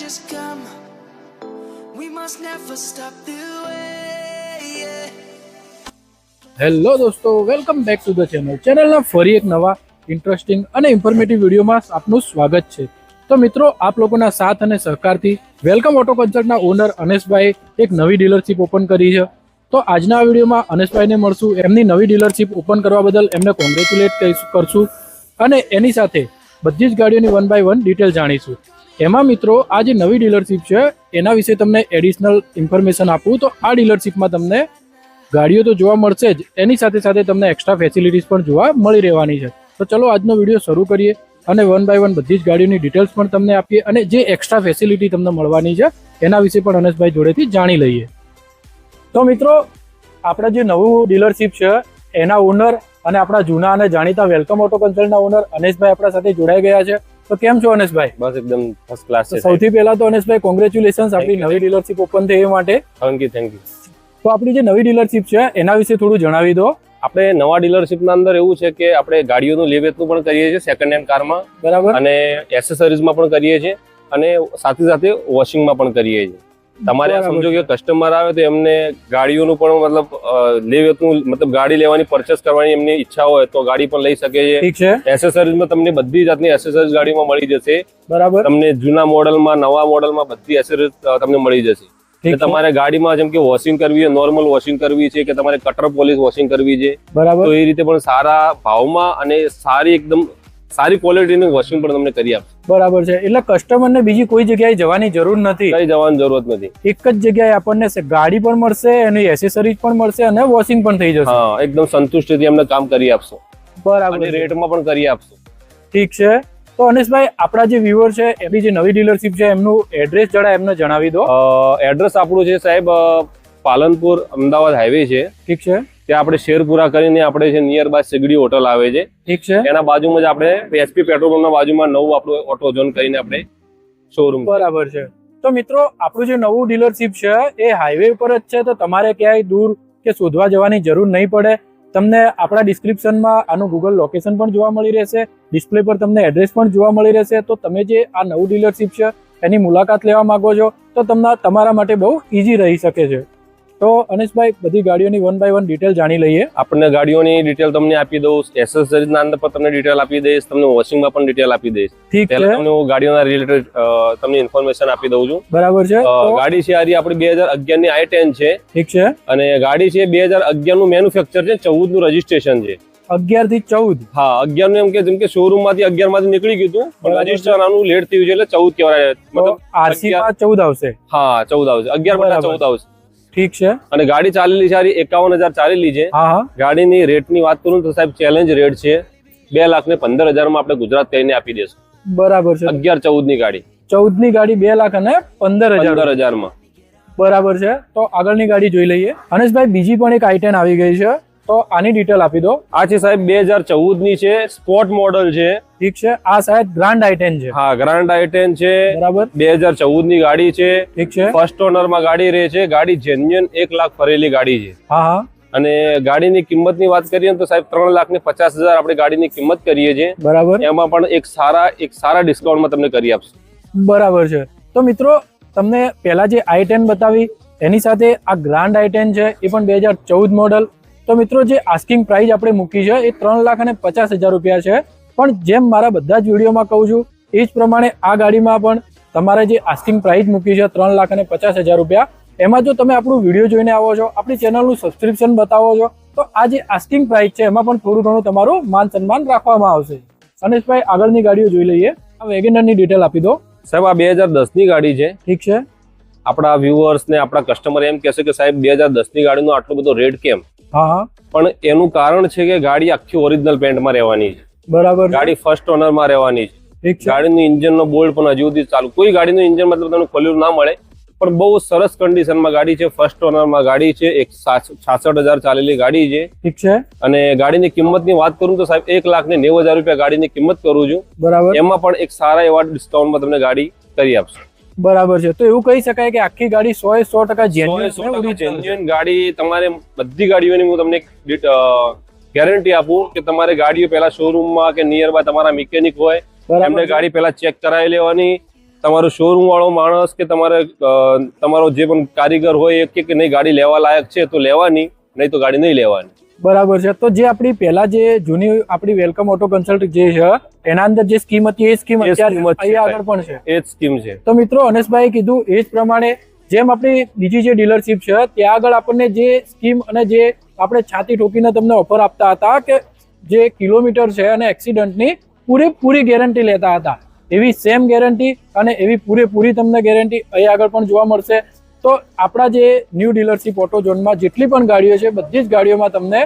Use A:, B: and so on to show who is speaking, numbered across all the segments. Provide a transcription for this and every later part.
A: just come. We must never stop the way. Yeah.
B: Hello દોસ્તો, welcome back to the ચેનલના ફરી એક નવા ઇન્ટરેસ્ટિંગ અને ઇન્ફોર્મેટિવ વિડીયોમાં આપનું સ્વાગત છે. તો મિત્રો, આપ લોકોના સાથ અને સહકારથી વેલકમ ઓટો કન્સલ્ટના ઓનર અનેશભાઈ એક નવી ડીલરશીપ ઓપન કરી છે. તો આજના આ વિડીયોમાં અનેશભાઈને મળશું, એમની નવી ડીલરશીપ ઓપન કરવા બદલ એમને કોંગ્રેચ્યુલેટ કરશું અને એની સાથે બધી જ ગાડીઓની 1 બાય 1 ડિટેલ જાણીશું. એમાં મિત્રો, આ જે નવી ડીલરશીપ છે એના વિશે તમને એડિશનલ ઇન્ફોર્મેશન આપું તો આ ડીલરશીપમાં તમને ગાડીઓ તો જોવા મળશે જ, એની સાથે સાથે તમને એક્સ્ટ્રા ફેસિલિટીઝ પણ જોવા મળી રહેવાની છે. તો ચલો આજનો વિડીયો શરૂ કરીએ અને 1 બાય 1 બધી જ ગાડીઓની ડિટેલ્સ પણ તમને આપીએ અને જે એક્સ્ટ્રા ફેસિલિટી તમને મળવાની છે એના વિશે પણ અનેશભાઈ જોડેથી જાણી લઈએ. તો મિત્રો, આપણા જે નવું ડીલરશીપ છે એના ઓનર અને આપણા જૂના અને જાણીતા વેલકમ ઓટો કન્સલ્ટના ઓનર અનેશભાઈ આપણા સાથે જોડાઈ ગયા છે. તો કેમ છો અનેશભાઈ?
C: બસ એકદમ ફર્સ્ટ ક્લાસ છે.
B: સૌથી પહેલા તો અનેશભાઈ કોંગ્રેચ્યુલેશન્સ આપણી નવી ડીલરશીપ ઓપન થઈ એ માટે.
C: Thank you.
B: તો આપણી જે નવી ડીલરશીપ છે એના વિશે થોડું જણાવી દો.
C: આપણે નવા ડીલરશીપના અંદર એવું છે કે આપણે ગાડીઓનું લે વેચનું પણ કરીએ છીએ સેકન્ડ હેન્ડ કારમાં,
B: બરાબર,
C: અને એસેસરીઝમાં પણ કરીએ છીએ અને સાથે સાથે વોશિંગમાં પણ કરીએ છીએ. તમારે સમજો કે કસ્ટમર આવે તો એમને ગાડીઓનું પણ મતલબ લે વેચનું મતલબ ગાડી લેવાની પરચેસ કરવાની એમની ઈચ્છા હોય તો ગાડી પણ લઈ શકે છે.
B: ઠીક છે.
C: એસેસરીઝમાં તમને બધી જાતની એસેસરીઝ ગાડીમાં મળી જશે.
B: બરાબર.
C: તમને જૂના મોડલમાં નવા મોડલમાં બધી એસેસરીઝ તમને મળી જશે. તમારે ગાડીમાં જેમ કે વોશિંગ કરવી છે, નોર્મલ વોશિંગ કરવી છે કે તમારે કટર પોલિશ વોશિંગ કરવી છે,
B: બરાબર,
C: તો એ રીતે પણ સારા ભાવમાં અને સારી એકદમ સારી ક્વોલિટીનું વોશિંગ પણ તમને કરી આપશે.
B: બરાબર છે. એટલે કસ્ટમરને બીજી કોઈ જગ્યાએ જવાની જરૂર નથી,
C: કઈ જવાની જરૂરત નથી.
B: એક જ જગ્યાએ આપણને ગાડી પણ મળશે, એની એસેસરીઝ પણ મળશે અને વોશિંગ પણ થઈ જશે.
C: હા, એકદમ સંતુષ્ટિથી એમને કામ કરી આપશો.
B: બરાબર,
C: અને રેટમાં પણ કરી આપશો.
B: ઠીક છે. તો અનેશભાઈ, આપણા જે વ્યુઅર છે એમની જે નવી ડીલરશીપ છે એમનું એડ્રેસ જરા એમને જણાવી દો.
C: એડ્રેસ આપણું છે સાહેબ પાલનપુર અમદાવાદ હાઈવે છે.
B: ઠીક છે.
C: ત્યાં આપણે શેરપુરા કરીને આપણે છે નિયર બાય સિગડી હોટલ આવે છે.
B: ઠીક છે.
C: એના બાજુમાં જ આપણે એચપી પેટ્રોલ પંપના બાજુમાં નવું આપણું ઓટો ઝોન કરીને આપણે શોરૂમ.
B: બરાબર છે. તો મિત્રો, આપણું જે નવું ડીલરશીપ છે એ હાઈવે ઉપર જ છે, તો તમારે ક્યાંય દૂર કે શોધવા જવાની જરૂર નહીં પડે. તમને આપણા ડિસ્ક્રિપ્શનમાં આનું ગૂગલ લોકેશન પણ જોવા મળી રહેશે, ડિસ્પ્લે પર તમને એડ્રેસ પણ જોવા મળી રહેશે. તો તમે જે આ નવું ડીલરશીપ છે એની મુલાકાત લેવા માંગો છો તો તમારા માટે બહુ ઇઝી રહી શકે છે. તો અનેશભાઈ, બધી ગાડીઓની 1 બાય 1 ડિટેલ જાણી લઈએ.
C: આપણને ગાડીઓની ડિટેલ તમને આપી દઉં, એસેસરીઝના અંદર પણ તમને ડિટેલ આપી દઈશ, તમને વોશિંગમાં પણ ડિટેલ આપી દઈશ.
B: ઠીક છે.
C: તમને હું ગાડીઓના રિલેટેડ તમને ઇન્ફોર્મેશન આપી દઉં છું.
B: બરાબર છે.
C: ગાડી છે આરી આપણી 2011 ની i10 છે.
B: ઠીક છે.
C: અને ગાડી છે 2011 નું મેન્યુફેક્ચર છે, 14 નું રજીસ્ટ્રેશન છે.
B: 11 થી 14?
C: હા, 11 નું એમ કે જેમ કે શોરૂમ માંથી 11 માંથી નીકળી ગયું હતું, પણ રજીસ્ટ્રેશન આનું લેટ થયું છે એટલે 14 કહેવાય.
B: મતલબ આરસી માં 14 આવશે.
C: હા, 14 આવશે. 11/14 આવશે.
B: ઠીક છે.
C: અને ગાડી ચાલેલી છે 51,000 ચાલેલી છે.
B: હા હા.
C: ગાડીની રેટની વાત કરું તો સાહેબ ચેલેન્જ રેટ છે 2,15,000 માં આપણે ગુજરાત કહીને આપી દેશું.
B: બરાબર છે.
C: 11-14 ની ગાડી,
B: 14 ની ગાડી 2,15,000
C: માં.
B: બરાબર છે. તો આગળની ગાડી જોઈ લઈએ. અનેશભાઈ, બીજી પણ એક i10 આવી ગઈ છે, તો આની ડિટેલ આપી દો.
C: આ છે સાહેબ 2014 ની છે, સ્પોર્ટ મોડલ છે.
B: ઠીક છે. આ શાયદ ગ્રાન્ડ i10 છે.
C: હા, ગ્રાન્ડ i10 છે.
B: બરાબર.
C: 2014 ની ગાડી છે.
B: ઠીક છે.
C: ફર્સ્ટ ઓનર માં ગાડી રહે છે. ગાડી જેન્યુઅન 1 લાખ ફરેલી ગાડી છે.
B: હા હા.
C: અને ગાડીની કિંમતની વાત કરીએ તો સાહેબ 3,50,000 આપણે ગાડીની કિંમત કરીએ છીએ.
B: બરાબર.
C: એમાં પણ એક સારા ડિસ્કાઉન્ટમાં તમને કરી આપશું.
B: બરાબર છે. તો મિત્રો, તમને પહેલા જે i10 બતાવી એની સાથે આ ગ્રાન્ડ i10 છે, એ પણ 2014 મોડલ. તો મિત્રો, જે આસ્કિંગ પ્રાઇસ આપણે મૂકી છે એ 3,50,000 રૂપિયા છે. પણ જેમ મારા બધા જ વિડીયોમાં કહું છું એ જ પ્રમાણે આ ગાડીમાં પણ તમારે જે આસ્કિંગ પ્રાઇસ મૂકી છે 3,50,000 રૂપિયા, એમાં જો તમે આપણું વિડીયો જોઈને આવો છો, આપણી ચેનલનું સબસ્ક્રિપ્શન બતાવો છો, તો આ જે આસ્કિંગ પ્રાઇસ છે એમાં પણ થોડું ઘણું તમારું માન સન્માન રાખવામાં આવશે. અનેશભાઈ, આગળની ગાડીઓ જોઈ લઈએ. આ વેગેનરની ડિટેલ આપી દો.
C: સાહેબ, આ 2010 ની ગાડી છે.
B: ઠીક છે.
C: આપણા વ્યુઅર્સ ને આપણા કસ્ટમર એમ કહેશે કે સાહેબ 2010 ની ગાડીનો આટલો બધો રેટ કેમ?
B: હા હા.
C: પણ એનું કારણ છે કે ગાડી આખી ઓરિજિનલ પેન્ટમાં રહેવાની છે.
B: બરાબર.
C: ગાડી ફર્સ્ટ ઓનર માં રહેવાની છે.
B: ઠીક છે.
C: ગાડીનું ઇન્જિન નો બોલ્ટ પણ હજુ સુધી ચાલુ, કોઈ ગાડીનું ઇન્જિન મતલબ તમને ખોલ્યું ના મળે, પણ બહુ સરસ કન્ડિશનમાં ગાડી છે. ફર્સ્ટ ઓનર માં ગાડી છે. 66,000 ચાલેલી ગાડી છે.
B: ઠીક છે.
C: અને ગાડીની કિંમતની વાત કરું તો સાહેબ 1,90,000 રૂપિયા ગાડીની કિંમત કરું છું.
B: બરાબર.
C: એમાં પણ એક સારા એવા ડિસ્કાઉન્ટમાં તમને ગાડી કરી આપશું.
B: બરાબર છે. તો એવું કહી શકાય કે આખી ગાડી 100%
C: જેન્યુઅન ગાડી. તમારે બધી ગાડીઓની હું તમને ગેરંટી આપું કે તમારે ગાડીઓ પહેલા શોરૂમમાં કે નિયર બાય તમારા મિકેનિક હોય એમને ગાડી પહેલા ચેક કરાવી લેવાની, તમારો શોરૂમ વાળો માણસ કે તમારો જે પણ કારીગર હોય એ કે નહીં ગાડી લેવા લાયક છે તો લેવાની, નહીં તો ગાડી નહીં લેવાની.
B: બરાબર છે. તો જે આપણી પહેલા જે જૂની આપણી વેલકમ ઓટો કન્સલ્ટ જે છે એના અંદર જે સ્કીમ હતી એ સ્કીમ અહીંયા આગળ પણ છે,
C: એ જ સ્કીમ છે.
B: તો મિત્રો અનેશભાઈ કીધું એ જ પ્રમાણે જેમ આપણી બીજી જે ડીલરશીપ છે ત્યાં આગળ આપણને જે સ્કીમ અને જે આપણે છાતી ઠોકીને તમને ઓફર આપતા હતા કે જે કિલોમીટર છે અને એક્સિડન્ટની પૂરેપૂરી ગેરંટી લેતા હતા, એવી સેમ ગેરંટી અને એવી પૂરેપૂરી તમને ગેરંટી અહીંયા આગળ પણ જોવા મળશે. તો આપણા જે ન્યૂ ડીલરશીપ ઓટો ઝોનમાં જેટલી પણ ગાડીઓ છે બધી જ ગાડીઓમાં તમને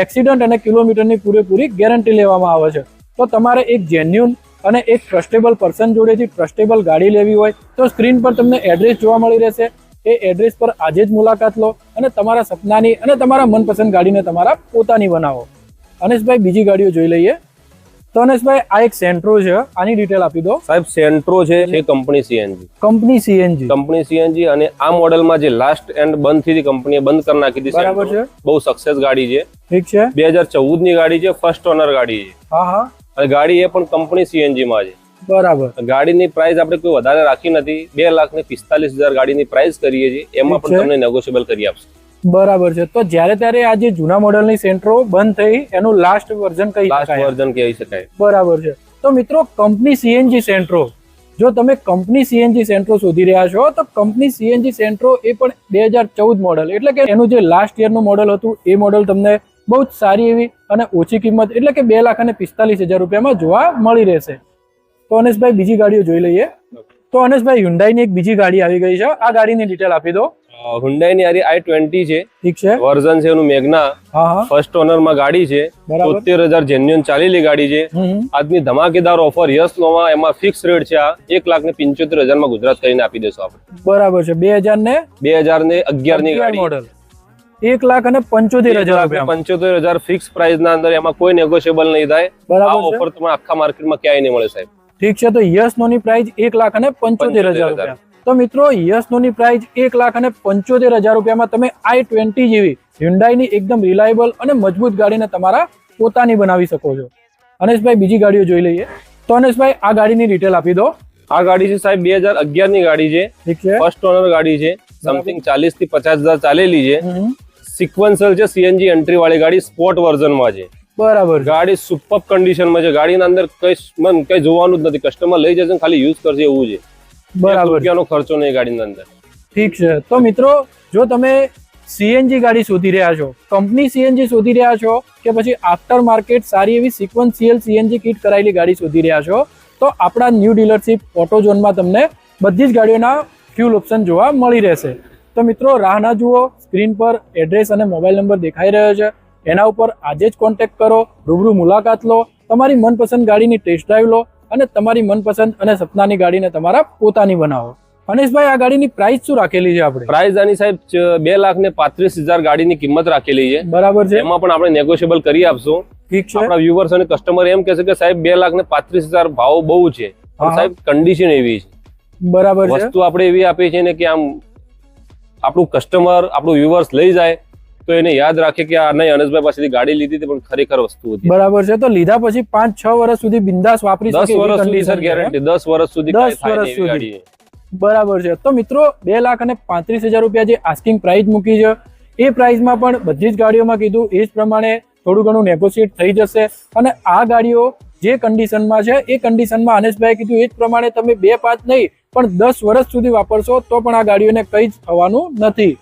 B: એક્સિડન્ટ અને કિલોમીટરની પૂરેપૂરી ગેરંટી લેવામાં આવે છે. તો તમારે એક જેન્યુન અને એક ટ્રસ્ટેબલ પર્સન જોડેથી ટ્રસ્ટેબલ ગાડી લેવી હોય તો સ્ક્રીન પર તમને એડ્રેસ જોવા મળી રહેશે. એ એડ્રેસ પર આજે જ મુલાકાત લો અને તમારા સપનાની અને તમારા મનપસંદ ગાડીને તમારા પોતાની બનાવો. અનેશભાઈ બીજી ગાડીઓ જોઈ લઈએ. તો અનેશભાઈ આ એક સેન્ટ્રો છે, આની ડિટેલ આપી દો.
C: સાહેબ સેન્ટ્રો છે એ કંપની સીએનજી.
B: કંપની સીએનજી
C: અને આ મોડેલમાં જે લાસ્ટ એન્ડ બંધ થઈ હતી, કંપનીએ બંધ કરી નાખી હતી.
B: બરાબર છે.
C: બહુ સક્સેસ ગાડી છે.
B: ઠીક છે.
C: 2014 ની ગાડી છે, ફર્સ્ટ ઓનર ગાડી છે.
B: હા હા.
C: અને ગાડી એ પણ કંપની સીએનજી માં છે.
B: બરાબર.
C: ગાડીની પ્રાઇસ આપણે કોઈ વધારે રાખી નથી, 2,45,000 ગાડીની પ્રાઇસ કરીએ છીએ, એમાં પણ તમને નેગોશિયેબલ કરી આપશે.
B: બરાબર છે. તો જ્યારે ત્યારે આ જે જૂના મોડેલની સેન્ટ્રો બંધ થઈ એનું લાસ્ટ વર્ઝન કહી
C: શકાય.
B: બરાબર છે. તો મિત્રો કંપની સીએનજી સેન્ટ્રો, જો તમે કંપની સીએનજી સેન્ટ્રો શોધી રહ્યા છો તો કંપની સીએનજી સેન્ટ્રો એ પણ 2014 મોડેલ, એટલે કે એનું જે લાસ્ટ યરનું મોડેલ હતું એ મોડેલ તમને બહુ જ સારી એવી અને ઓછી કિંમત એટલે કે 2,45,000 રૂપિયામાં જોવા મળી રહેશે. તો અનેશભાઈ બીજી ગાડીઓ જોઈ લઈએ. તો અનેશભાઈ હ્યુન્ડાઈની એક બીજી ગાડી આવી ગઈ છે, આ ગાડીની ડિટેલ આપી દો.
C: હુન્ડાઈની i20 છે.
B: ઠીક છે.
C: વર્ઝન છે એનું મેગ્ના. ફર્સ્ટ ઓનર માં ગાડી છે. 73,000 જેન્યુઅન ચાલેલી ગાડી છે. આજની ધમાકેદાર ઓફર યસ નોમાં એમાં ફિક્સ રેટ છે. આ 1,75,000 માં ગુજરાત કરીને આપી દેશો આપણે.
B: બરાબર છે.
C: 2011 ની ગાડી
B: મોડલ 1,75,000
C: 75,000 ફિક્સ પ્રાઇસ ના અંદર, એમાં કોઈ નેગોશિયેબલ નહીં થાય. આ ઓફર તમને આખા માર્કેટમાં ક્યાંય નહીં મળે સાહેબ.
B: ઠીક છે. તો યસ નો ની પ્રાઇસ 1,75,000 રૂપિયા. તો મિત્રો યસ નો ની પ્રાઇસ 1,75,000 રૂપિયામાં તમે i20 જેવી હ્યુન્ડાઈની એકદમ રિલાયબલ અને મજબૂત ગાડીને તમારા પોતાની બનાવી શકો છો. અનેશભાઈ બીજી ગાડીઓ જોઈ લઈએ. તો અનેશભાઈ આ ગાડીની ડિટેલ આપી દો.
C: આ ગાડી છે સાહેબ 2011 ની ગાડી છે.
B: ઠીક છે.
C: ફર્સ્ટ ઓનર ગાડી છે. સમથિંગ 40,000 થી 50,000 ચાલેલી છે. સિક્વન્સલ છે, સીએનજી એન્ટ્રી વાળી ગાડી, સ્પોર્ટ વર્ઝનમાં છે.
B: બરાબર.
C: ગાડી સુપર કન્ડિશનમાં છે. ગાડીના અંદર કઈ જોવાનું જ નથી, કસ્ટમર લઈ જશે ખાલી યુઝ કરશે એવું છે. બરાબર. રૂપિયાનો ખર્ચો નહીં ગાડીની અંદર.
B: ઠીક છે. તો મિત્રો જો તમે સીએનજી ગાડી શોધી રહ્યા છો, કંપની સીએનજી શોધી રહ્યા છો કે પછી આફ્ટર માર્કેટ સારી એવી સિક્વન્શિયલ સીએનજી કિટ કરાયેલી ગાડી શોધી રહ્યા છો તો આપણા ન્યૂ ડીલરશીપ ઓટો ઝોનમાં તમને બધી જ ગાડીઓના ફ્યુલ ઓપ્શન જોવા મળી રહેશે. તો મિત્રો રાહ ના જુઓ, સ્ક્રીન પર એડ્રેસ અને મોબાઈલ નંબર દેખાઈ રહ્યો છે, એના ઉપર આજે જ કોન્ટેક્ટ કરો, રૂબરૂ મુલાકાત લો, તમારી મનપસંદ ગાડીની ટેસ્ટ ડ્રાઈવ લો અને તમારી મનપસંદ અને સપનાની ગાડીને તમારા પોતાની બનાવો. અનેશભાઈ આ ગાડીની પ્રાઇસ શું રાખેલી છે આપણે?
C: પ્રાઇસ આની સાહેબ 2,35,000 ગાડીની કિંમત રાખેલી છે.
B: બરાબર છે.
C: એમાં પણ આપણે નેગોશિયેબલ કરી આપશું.
B: ઠીક છે.
C: આપણા વ્યુઅર્સ અને કસ્ટમર એમ કહેશે કે સાહેબ 2,35,000 ભાવ બહુ છે, પણ સાહેબ કન્ડિશન એવી છે.
B: બરાબર છે.
C: વસ્તુ આપણે એવી આપી છે ને કે આમ આપણું કસ્ટમર આપણું વ્યુઅર્સ લઈ જાય તો એને યાદ રાખે કે આ નહીં અનેશભાઈ પાસેથી ગાડી લીધી હતી પણ ખરેખર વસ્તુ હતી.
B: બરાબર છે. તો લીધા પછી 5-6 વર્ષ સુધી બિંદાસ વાપરી શકે.
C: 10 વર્ષ સુધી સર ગેરંટી, 10 વર્ષ સુધી
B: 10 વર્ષ સુધી. બરાબર છે. તો મિત્રો 2,35,000 રૂપિયા જે આસ્કિંગ પ્રાઇસ મૂકી છે એ પ્રાઇસમાં પણ બધી જ ગાડીઓમાં કીધું એ જ પ્રમાણે થોડું ઘણું નેગોશિએટ થઈ જશે. અને આ ગાડીઓ જે કન્ડિશનમાં છે એ કન્ડિશનમાં અનેશભાઈ કીધું એ જ પ્રમાણે તમે 2-5 નહીં પણ 10 વર્ષ સુધી વાપરશો તો પણ આ ગાડીઓને કંઈ જ થવાનું નથી.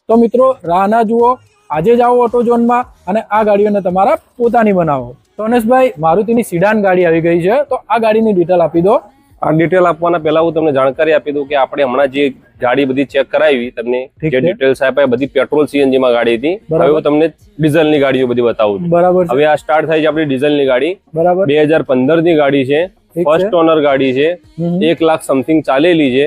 B: તો મિત્રો રાહ ના જુઓ, આજે જ આવો ઓટો ઝોનમાં અને આ ગાડીઓને તમારા પોતાની બનાવો. તો અનેશભાઈ મારુતિની સિડાન ગાડી આવી ગઈ છે, તો આ ગાડીની ડિટેલ આપી દો.
C: આ ડિટેલ આપવાના પહેલા હું તમને જાણકારી આપી દઉં કે આપણે હમણાં જે ગાડી બધી ચેક કરાવી તમને જે ડિટેલ્સ આપ્યા બધી પેટ્રોલ સીએનજી માં ગાડી હતી. હવે હું તમને ડીઝલ ની ગાડીઓ બધી બતાવું છું.
B: બરાબર.
C: હવે આ સ્ટાર્ટ થાય છે આપણી ડીઝલ ની ગાડી.
B: બરાબર.
C: 2015 ની ગાડી છે, ફર્સ્ટ ઓનર ગાડી છે, 1 લાખ સમથિંગ ચાલેલી છે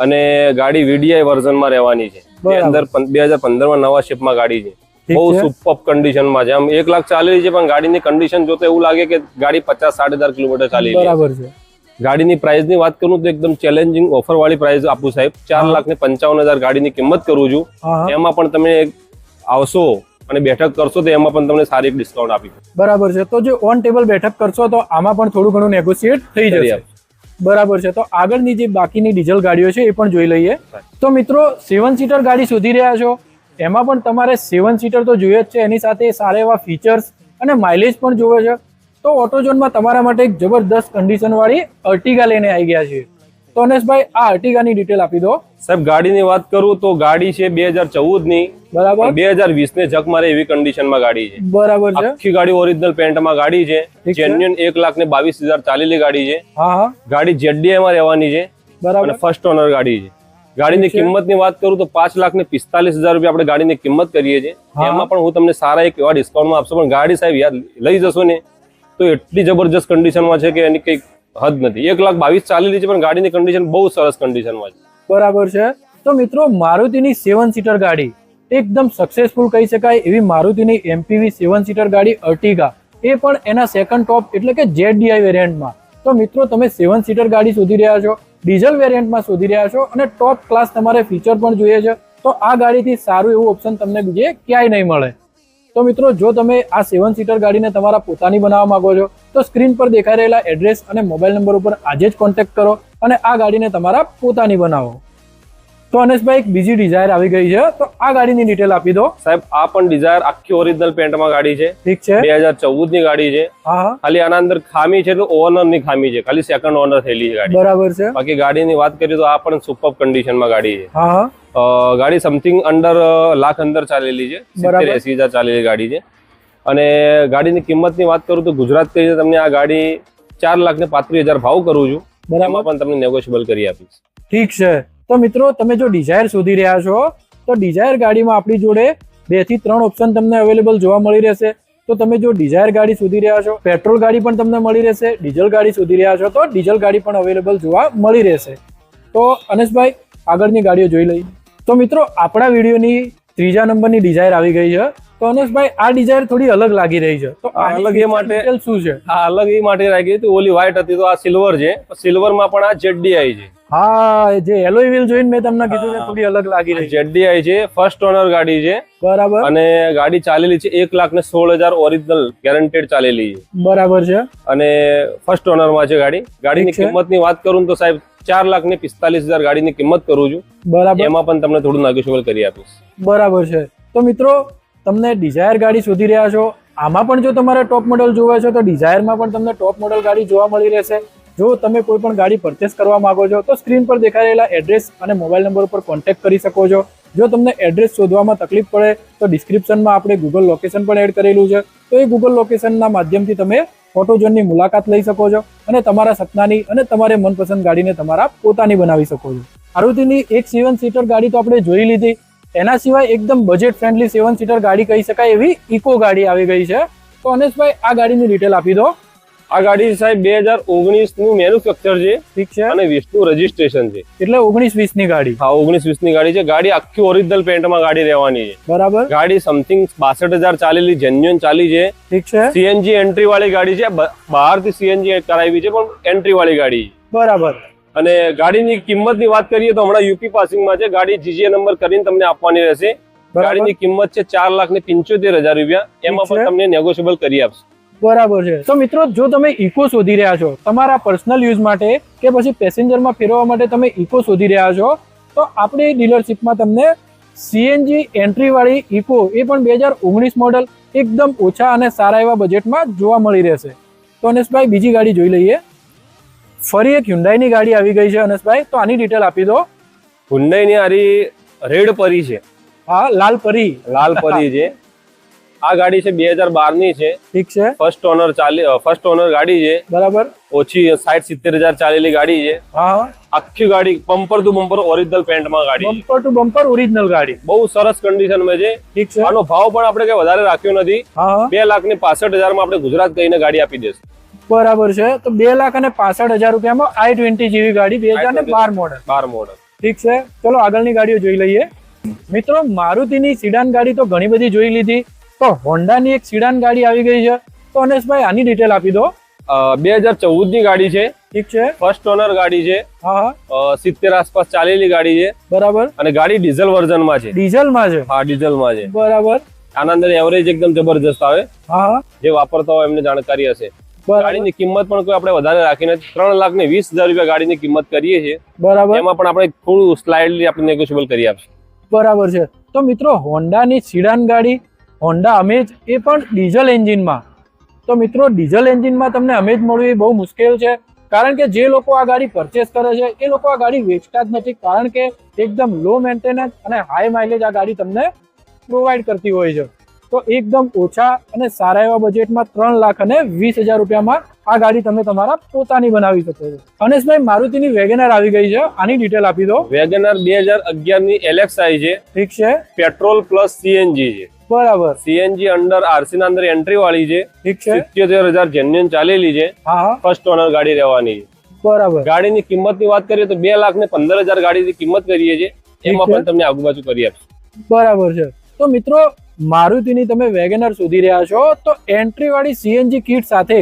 C: અને ગાડી વીડીઆઈ વર્ઝન માં રહેવાની છે. અંદર 2015 માં નવા શેપ માં ગાડી છે. બહુ સુપર કન્ડિશન માં છે. આમ 1 લાખ ચાલેલી છે પણ ગાડીની કન્ડિશન જોતા એવું લાગે કે ગાડી 50-60,000 કિલોમીટર ચાલી.
B: બરાબર છે.
C: ગાડીની પ્રાઇસ ની વાત કરું તો એકદમ ચેલેન્જિંગ ઓફર વાળી પ્રાઇસ આપું સાહેબ. 4,55,000 ગાડીની કિંમત કરું છું. એમાં પણ તમે આવશો અને બેઠક કરશો તો એમાં પણ તમને સારી ડિસ્કાઉન્ટ આપી.
B: બરાબર છે. તો જો ઓન ટેબલ બેઠક કરશો તો આમાં પણ થોડું ઘણું નેગોશિએટ થઈ જશે. બરાબર છે. તો આગળની જે બાકીની ડીઝલ ગાડીઓ છે એ પણ જોઈ લઈએ. તો મિત્રો 7 સીટર ગાડી શોધી રહ્યા છો, એમાં પણ તમારે 7 સીટર તો જોઈએ જ છે, એની સાથે સારા એવા ફીચર્સ અને માઇલેજ પણ જોવે છે. તો ઓટોઝોનમાં તમારા માટે એક જબરદસ્ત કન્ડિશન વાળી અર્ટિગા લઈને આવી ગયા છે. તો અનેશભાઈ આ અર્ટિગાની ડિટેલ આપી દો.
C: સાહેબ ગાડીની વાત કરું તો ગાડી છે 2014 ની,
B: બરાબર.
C: 2020 ને જક મારે એવી કન્ડિશનમાં ગાડી છે.
B: બરાબર છે.
C: આખી ગાડી ઓરિજિનલ પેન્ટમાં ગાડી છે, જેન્યુઅન 1,22,000 ચાલેલી ગાડી છે.
B: હા હા,
C: ગાડી ZDI માં રહેવાની છે
B: બરાબર.
C: અને ફર્સ્ટ ઓનર ગાડી છે. ગાડીની કિંમતની વાત કરું તો 5,45,000 રૂપિયા આપણે ગાડીની કિંમત કરીએ છીએ. એમાં પણ હું તમને સારા એક એવા ડિસ્કાઉન્ટમાં આપશો, પણ ગાડી સાહેબ યાદ લઈ જશો ને તો એટલી જબરજસ્ત કન્ડિશનમાં છે કે એની કઈ હદ નથી. 1,22,000 ચાલેલી છે પણ ગાડીની કન્ડિશન બહુ સરસ કન્ડિશનમાં છે.
B: બરાબર છે. તો મિત્રો મારુતિની 7 સીટર ગાડી એકદમ સક્સેસફુલ કહી શકાય એવી મારુતિની MPV 7 સીટર ગાડી અર્ટિગા, એ પણ એના સેકન્ડ ટોપ એટલે કે ZDI વેરિયન્ટમાં. તો મિત્રો તમે 7 સીટર ગાડી શોધી રહ્યા છો, ડીઝલ વેરિયન્ટમાં શોધી રહ્યા છો અને ટોપ ક્લાસ તમારે ફીચર પણ જોઈએ છે, તો આ ગાડીથી સારું એવું ઓપ્શન તમને બીજે ક્યાંય નહીં મળે. તો મિત્રો જો તમે આ 7 સીટર ગાડીને તમારા પોતાની બનાવવા માંગો છો તો સ્ક્રીન પર દેખાઈ રહેલા એડ્રેસ અને મોબાઈલ નંબર ઉપર આજે જ કોન્ટેક્ટ કરો અને આ ગાડીને તમારા પોતાની બનાવો. તો અનેશભાઈ એક બીજી ડિઝાયર આવી ગઈ છે, તો આ ગાડીની ડિટેલ આપી દો.
C: સાહેબ આ પણ ડિઝાયર આખી ઓરિજિનલ પેન્ટમાં ગાડી છે.
B: ઠીક છે.
C: 2014 ની ગાડી છે.
B: હા હા,
C: ખાલી આના અંદર ખામી છે તો ઓનર ની ખામી છે, ખાલી સેકન્ડ ઓનર થયેલી છે ગાડી.
B: બરાબર છે.
C: બાકી ગાડીની વાત કરીએ તો આ પણ સુપર કન્ડિશનમાં ગાડી છે.
B: હા હા,
C: ગાડી સમથિંગ અંડર લાખ અંદર ચાલેલી છે, 70-80,000 ચાલેલી ગાડી છે. અને ગાડીની કિંમતની વાત કરું તો ગુજરાત કહી તમને આ ગાડી 4,35,000 ભાવ કરું છું, એમાં પણ તમને નેગોશિયેબલ કરી આપીશ.
B: ઠીક છે. તો મિત્રો તમે જો ડિઝાયર શોધી રહ્યા છો તો ડિઝાયર ગાડીમાં આપણી જોડે 2 થી 3 ઓપ્શન તમને અવેલેબલ જોવા મળી રહેશે. તો તમે જો ડિઝાયર ગાડી શોધી રહ્યા છો, પેટ્રોલ ગાડી પણ તમને મળી રહેશે, ડીઝલ ગાડી શોધી રહ્યા છો તો ડીઝલ ગાડી પણ અવેલેબલ જોવા મળી રહેશે. તો અનેશભાઈ આગળની ગાડીઓ જોઈ લઈએ. તો મિત્રો આપણા વિડીયોની 3જા નંબરની ડિઝાયર આવી ગઈ છે. તો અનેશભાઈ આ ડિઝાયર થોડી અલગ લાગી રહી છે, તો આ
C: અલગ એ માટે
B: શું છે?
C: આ અલગ એ માટે લાગી હતી, ઓલી વ્હાઈટ હતી તો આ સિલ્વર છે, સિલ્વરમાં પણ આ ZDI છે.
B: હા, જે એલોય વ્હીલ જોઈને મેં તમને કીધું કે થોડી અલગ લાગી રહી છે.
C: ZDI છે, ફર્સ્ટ ઓનર ગાડી છે.
B: બરાબર.
C: અને ગાડી ચાલેલી છે 1,16,000 ઓરિજિનલ ગેરંટેડ ચાલેલી છે.
B: બરાબર છે.
C: અને ફર્સ્ટ ઓનર માં છે ગાડી. ગાડીની કિંમતની વાત કરું તો સાહેબ 4,45,000 ગાડીની કિંમત કરું છું.
B: બરાબર.
C: એમાં પણ તમને થોડું નેગોશિયેબલ કરી આપીશ.
B: બરાબર છે. તો મિત્રો તમને ડિઝાયર ગાડી શોધી રહ્યા છો, આમાં પણ જો તમારે ટોપ મોડલ જોવે છે તો ડિઝાયરમાં પણ તમને ટોપ મોડલ ગાડી જોવા મળી રહેશે. જો તમે કોઈ પણ ગાડી પરચેસ કરવા માંગો છો તો સ્ક્રીન પર દેખાઈ રહેલા એડ્રેસ અને મોબાઈલ નંબર ઉપર કોન્ટેક્ટ કરી શકો છો. જો તમને એડ્રેસ શોધવામાં તકલીફ પડે તો ડિસ્ક્રિપ્શનમાં આપણે ગૂગલ લોકેશન પણ એડ કરેલું છે, તો એ ગૂગલ લોકેશનના માધ્યમથી તમે ઓટોઝોનની મુલાકાત લઈ શકો છો અને તમારા સપનાની અને તમારે મનપસંદ ગાડીને તમારા પોતાની બનાવી શકો છો. મારુતિની એક 7 સીટર ગાડી તો આપણે જોઈ લીધી, એના સિવાય એકદમ બજેટ ફ્રેન્ડલી 7 સીટર ગાડી કહી શકાય એવી ઇકો ગાડી આવી ગઈ છે. તો અનેશભાઈ આ ગાડીની ડિટેલ આપી દો.
C: આ ગાડી સાહેબ 2019 નું મેન્યુફેક્ચર છે.
B: ઠીક છે.
C: અને 20 નું રજીસ્ટ્રેશન છે,
B: એટલે 19-20 ની ગાડી.
C: હા, 19-20 ની ગાડી છે. ગાડી આખી ઓરિજિનલ પેન્ટમાં ગાડી રહેવાની છે.
B: બરાબર.
C: ગાડી સમથિંગ 62,000 ચાલેલી જેન્યુઅન ચાલી છે.
B: ઠીક છે.
C: CNG એન્ટ્રી વાળી ગાડી છે, બહારથી CNG કરાવી છે પણ એન્ટ્રી વાળી ગાડી.
B: બરાબર.
C: અને ગાડીની કિંમતની વાત કરીએ તો હમણાં યુપી પાસિંગમાં છે, ગાડી GJ નંબર કરીને તમને આપવાની રહેશે. ગાડીની કિંમત છે 4,75,000 રૂપિયા, એમાં પણ તમને નેગોશિયેબલ કરી આપશે.
B: બરાબર છે. તો મિત્રો જો તમે ઇકો શોધી રહ્યા છો તમારા પર્સનલ યુઝ માટે કે પછી પેસેન્જરમાં ફેરવવા માટે તમે ઇકો શોધી રહ્યા છો તો આપણી ડીલરશીપમાં તમને CNG એન્ટ્રી વાળી ઇકો એ પણ 2019 મોડલ એકદમ ઓછા અને સારા એવા બજેટમાં જોવા મળી રહેશે. તો અનેશભાઈ બીજી ગાડી જોઈ લઈએ. ફરી એક Hyundaiની ગાડી આવી ગઈ છે અનેશભાઈ, તો આની ડિટેલ આપી દો.
C: Hyundaiની આરી રેડ પરી છે.
B: હા, લાલ પરી.
C: લાલ પરી છે. આ ગાડી છે 2012 ની છે.
B: ઠીક છે.
C: ફર્સ્ટ ઓનર ગાડી છે.
B: બરાબર.
C: ઓછી 60-70,000 ચાલેલી ગાડી છે.
B: હા,
C: આખી ગાડી બમ્પર ટુ બમ્પર ઓરિજિનલ પેન્ટમાં ગાડી.
B: બમ્પર ટુ બમ્પર ઓરિજિનલ ગાડી,
C: બહુ સરસ કન્ડિશનમાં છે.
B: ઠીક છે.
C: આનો ભાવ પણ આપણે કઈ વધારે રાખ્યો નથી.
B: હા,
C: 2,65,000 માં આપણે ગુજરાત કહીને ગાડી આપી દેશું.
B: બરાબર છે. તો 2,65,000 રૂપિયામાં i20 જેવી ગાડી 2012 મોડલ.
C: 12 મોડલ.
B: ઠીક છે. ચલો આગળની ગાડીઓ જોઈ લઈએ. મિત્રો મારુતિની સિડાન ગાડી તો ઘણી બધી જોઈ લીધી, તો હોન્ડાની એક સિડાન ગાડી આવી ગઈ છે. તો અનેશભાઈ આની ડિટેલ આપી દો.
C: 2014 ની ગાડી છે.
B: ઠીક છે.
C: ફર્સ્ટ ઓનર ગાડી છે.
B: હા,
C: 70 આસપાસ ચાલેલી ગાડી છે.
B: બરાબર.
C: અને ગાડી ડીઝલ વર્ઝનમાં છે.
B: ડીઝલમાં છે.
C: હા, ડીઝલમાં છે.
B: બરાબર.
C: આના અંદર એવરેજ એકદમ જબરજસ્ત આવે.
B: હા,
C: જે વાપરતા હોય એમને જાણકારી હશે.
B: બરાબર
C: ગાડીની કિંમત પણ કોઈ આપણે વધારે રાખીને 3,20,000 રૂપિયા ગાડીની કિંમત કરીએ છીએ.
B: બરાબર
C: એમાં પણ આપણે થોડું સ્લાઇડલી આપણે નેગોશિયેબલ કરી આપશું.
B: બરાબર છે. તો મિત્રો હોન્ડાની સિડાન ગાડી હોન્ડા અમેજ એ પણ ડીઝલ એન્જિનમાં. તો મિત્રો ડીઝલ એન્જિનમાં તમને અમેજ મળવી એ બહુ મુશ્કેલ છે, કારણ કે જે લોકો આ ગાડી પરચેસ કરે છે એ લોકો આ ગાડી વેચતા જ નથી, કારણ કે એકદમ લો મેન્ટેનન્સ અને હાઈ માઇલેજ આ ગાડી તમને પ્રોવાઈડ કરતી હોય છે. તો એકદમ ઓછા અને સારા એવા બજેટમાં 3,20,000 રૂપિયામાં આ ગાડી તમે તમારા પોતાની બનાવી શકો છો. અનેશભાઈ, મારુતિની વેગેનર આવી ગઈ છે, આની ડિટેલ આપી દો.
C: વેગેનર 2011ની LXi છે.
B: ઠીક છે.
C: પેટ્રોલ પ્લસ CNG છે.
B: બરાબર.
C: CNG અંડર RC ના અંદર એન્ટ્રી વાળી છે.
B: ઠીક છે.
C: 77,000 જેન્યુઅન ચાલેલી છે.
B: હા,
C: ફર્સ્ટ ઓનર ગાડી રહેવાની છે.
B: બરાબર.
C: ગાડીની કિંમતની વાત કરીએ તો 2,15,000 ગાડીની કિંમત કરીએ છીએ. એમાં પણ તમને આગુ-બાજુ કરી આપશું.
B: બરાબર છે. તો મિત્રો મારુતિની તમે વેગેનર શોધી રહ્યા છો તો એન્ટ્રી વાળી CNG કિટ સાથે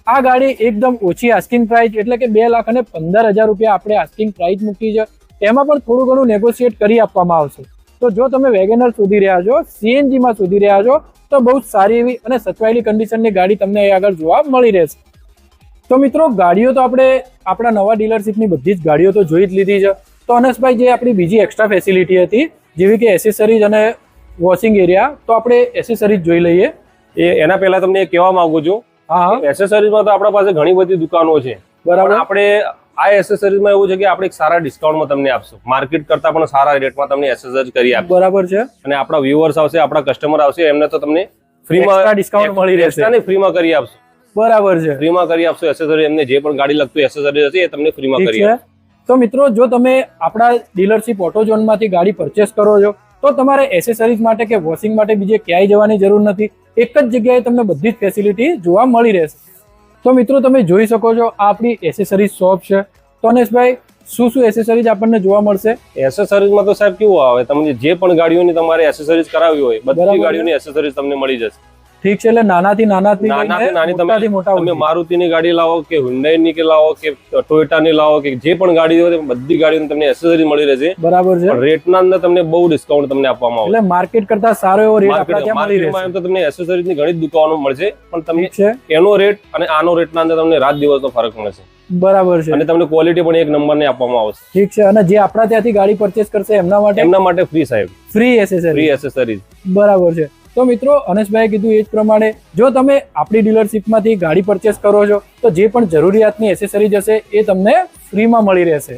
B: આ ગાડી એકદમ ઓછી આસ્કિંગ પ્રાઇસ એટલે કે 2,15,000 રૂપિયા આપણે આસ્કિંગ પ્રાઇસ મૂકી છે. એમાં પણ થોડું ઘણું નેગોશિએટ કરી આપવામાં આવશે. તો જો તમે વેગેનર શોધી રહ્યા છો, CNG માં શોધી રહ્યા છો, તો બહુ સારી એવી અને સચવાયેલી કન્ડિશનની ગાડી તમને અહીં આગળ જોવા મળી રહેશે. તો મિત્રો ગાડીઓ તો આપણે આપણા નવા ડીલરશીપની બધી જ ગાડીઓ તો જોઈ જ લીધી છે. તો અનેશભાઈ, જે આપણી બીજી એક્સ્ટ્રા ફેસિલિટી હતી જેવી કે એસેસરીઝ અને વોશિંગ એરિયા, તો આપણે એસેસરીઝ જોઈ લઈએ.
C: એના પહેલા તમને એ કહેવા માંગુ છું,
B: હા,
C: એસેસરીઝમાં તો આપણા પાસે ઘણી બધી દુકાનો છે.
B: બરાબર.
C: પણ આપણે આ એસેસરીઝમાં એવું છે કે આપણે એક સારા ડિસ્કાઉન્ટમાં તમને આપશું. માર્કેટ કરતા પણ સારા રેટમાં તમને એસેસરીઝ કરી આપશું.
B: બરાબર છે.
C: અને આપણા વ્યુઅર્સ આવશે, આપણા કસ્ટમર આવશે, એમને તો તમને
B: Extra discount મળી રહેશે.
C: એક્સ્ટ્રા ફ્રીમાં કરી આપશું.
B: બરાબર છે.
C: ફ્રીમાં કરી આપશું એસેસરી. એમને જે પણ ગાડી લગતું એસેસરી હશે એ તમને ફ્રીમાં
B: ઠીક
C: કરી
B: છે.
C: આપશું.
B: તો મિત્રો જો તમે આપણા ડીલરશીપ ઓટોઝોનમાંથી ગાડી પરચેસ કરો છો તો તમારે એસેસરીઝ માટે કે વોશિંગ માટે બીજે ક્યાંય જવાની જરૂર નથી. એક જ જગ્યાએ તમને બધી જ ફેસિલિટી જોવા મળી રહેશે. તો મિત્રો તમે જોઈ શકો છો આ આપણી એસેસરીઝ શોપ છે. તો અનેશભાઈ, શું શું એસેસરીઝ આપણને જોવા મળશે?
C: એસેસરીઝમાં તો સાહેબ કેવું આવે, તમને જે પણ ગાડીઓની તમારે એસેસરીઝ કરાવવી હોય બધી
B: બરાબર.
C: ગાડીઓની એસેસરીઝ તમને મળી જશે.
B: ઠીક છે. એટલે નાનાથી નાનાથી
C: નાનાથી નાની
B: મોટાથી મોટા
C: તમે
B: સુધી.
C: મારુતિની ગાડી લાવો કે હુન્ડાઈની કે લાવો કે ટોયોટાની લાવો કે જે પણ ગાડી હોય બધી ગાડીઓની તમને એસેસરી મળી રહેશે.
B: બરાબર છે.
C: પણ રેટના અંદર તમને બહુ ડિસ્કાઉન્ટ તમને આપવામાં આવશે.
B: એટલે માર્કેટ કરતા સારો એવો રેટ આપણા ત્યાં મળી રહેશે.
C: માર્કેટમાં એમ તો તમને એસેસરીઝની ઘણી જ દુકાનો મળશે, પણ તમને
B: ઠીક છે.
C: એનો રેટ અને આનો રેટના અંદર તમને રાત દિવસનો ફરક મળશે.
B: બરાબર છે.
C: અને તમને ક્વોલિટી પણ એક નંબરની આપવામાં આવશે.
B: ઠીક છે. અને જે આપણા ત્યાંથી ગાડી પરચેસ કરશે એમના માટે
C: ફ્રી સાહેબ,
B: ફ્રી એસેસરી.
C: Free accessories.
B: બરાબર છે. તો મિત્રો અનેશભાઈ કીધું એ જ પ્રમાણે જો તમે આપણી ડીલરશીપમાંથી ગાડી પરચેસ કરો છો તો જે પણ જરૂરિયાતની એસેસરીઝ હશે એ તમને ફ્રીમાં મળી રહેશે.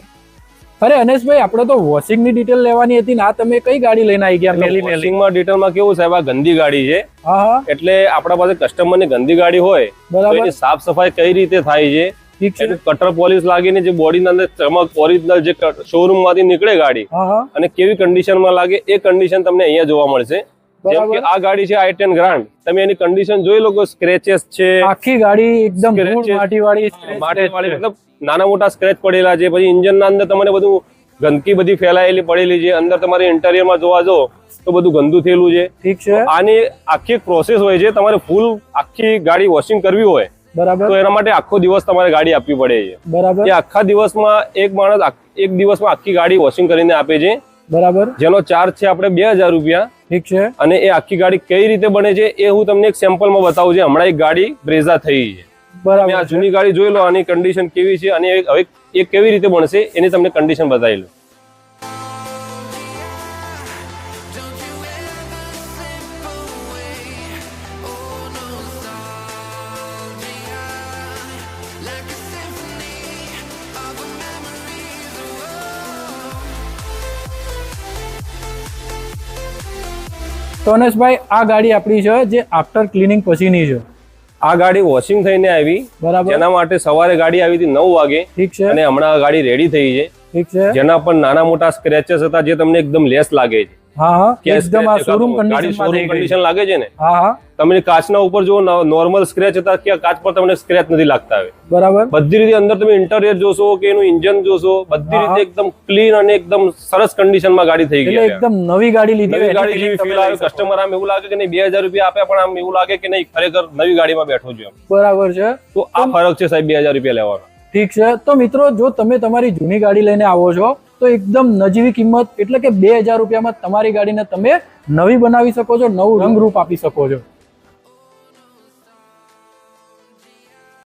B: અરે અનેશભાઈ, આપણે તો વોશિંગની ડિટેલ લેવાની હતી ને આ તમે કઈ ગાડી લઈને આવી ગયા?
C: વોશિંગમાં ડિટેલમાં કેવું સાહેબ, આ ગંદી ગાડી છે.
B: હા હા,
C: એટલે આપણા પાસે કસ્ટમરની ગંદી ગાડી હોય તો
B: બરાબર.
C: એની સાફ સફાઈ કઈ રીતે થાય છે,
B: ઠીક છે.
C: એનું કટર પોલિશ લાગીને જે બોડીની અંદર ચમક ઓરિજિનલ જે શોરૂમ માંથી નીકળે ગાડી
B: હા હા,
C: અને કેવી કન્ડિશનમાં લાગે એ કન્ડિશન તમને અહીંયા જોવા મળશે. જેમ કે આ ગાડી છે i10 ગ્રાન્ડ, તમે એની કન્ડિશન જોઈ લો, સ્ક્રેચેસ છે,
B: આખી ગાડી એકદમ
C: Scratches.
B: માટીવાળી
C: માટીવાળી, મતલબ નાના મોટા સ્ક્રેચ પડેલા છે. પછી ઇન્જિનના અંદર તમને બધું ગંદકી બધી ફેલાયેલી પડેલી છે. અંદર તમારે ઇન્ટેરિયરમાં જોવા જો તો બધું ગંદુ થયેલું છે.
B: ઠીક છે.
C: આની આખી એક પ્રોસેસ હોય છે. તમારે ફૂલ આખી ગાડી વોશિંગ કરવી હોય
B: બરાબર.
C: તો એના માટે આખો દિવસ તમારે ગાડી આપવી પડે છે.
B: બરાબર.
C: એ આખા દિવસમાં એક માણસ એક દિવસમાં આખી ગાડી વોશિંગ કરીને આપે છે,
B: બરાબર.
C: જેનો ચાર્જ છે આપણે 2,000 રૂપિયા.
B: ઠીક છે.
C: અને એ આખી ગાડી કઈ રીતે બને છે એ હું તમને એક સેમ્પલમાં બતાવું છું. હમણાં એક ગાડી બ્રેઝા થઈ છે.
B: બરાબર.
C: આ જૂની ગાડી જોઈ લો, આની કન્ડિશન કેવી છે અને હવે એ કેવી રીતે બનશે એની તમને કન્ડિશન બતાવી લો.
A: Don't you ever slip away. Oh, nostalgia, like a symphony of memories.
B: તો અનેશભાઈ, આ ગાડી આપણી છે જે આફ્ટર ક્લિનિંગ પછીની છે.
C: આ ગાડી વોશિંગ થઈને આવી,
B: બરાબર.
C: જેના માટે સવારે ગાડી આવી હતી 9 વાગે
B: ઠીક છે.
C: અને હમણાં ગાડી રેડી થઈ છે.
B: ઠીક છે.
C: જેના પર નાના મોટા સ્ક્રેચેસ હતા જે તમને એકદમ લેસ લાગે છે.
B: હા હા,
C: કે
B: એકદમ આ શોરૂમ
C: ગાડી શોરૂમ
B: કન્ડિશન
C: કન્ડિશન લાગે છે ને,
B: હા હા,
C: તમે કાચના ઉપર જો નોર્મલ સ્ક્રેચ હતા કે કાચ પર તમને સ્ક્રેચ નથી લાગતા. હવે
B: બરાબર.
C: બધી રીતે અંદર તમે ઇન્ટેરિયર જોશો કે એનું ઇન્જિન જોશો, બધી રીતે એકદમ ક્લીન અને એકદમ સરસ કન્ડિશનમાં ગાડી થઈ ગઈ
B: એટલે
C: છે.
B: એકદમ નવી ગાડી લીધી
C: નવી
B: હોય
C: ગાડી
B: એની
C: જેવી
B: feeling
C: ફીલ આવે.
B: તમે લઈ શકો.
C: કસ્ટમર આમ એવું લાગે કે નહીં 2,000 રૂપિયા આપ્યા પણ આમ એવું લાગે કે નહીં ખરેખર નવી ગાડીમાં બેઠો છું.
B: બરાબર છે.
C: તો આ ફરક છે સાહેબ 2,000 રૂપિયા લેવાનો.
B: ઠીક છે. તો મિત્રો જો તમે તમારી જૂની ગાડી લઈને આવો છો તો એકદમ નજીવી કિંમત એટલે કે 2,000 રૂપિયામાં તમારી ગાડીને તમે નવી બનાવી શકો છો, નવું રંગરૂપ આપી શકો છો.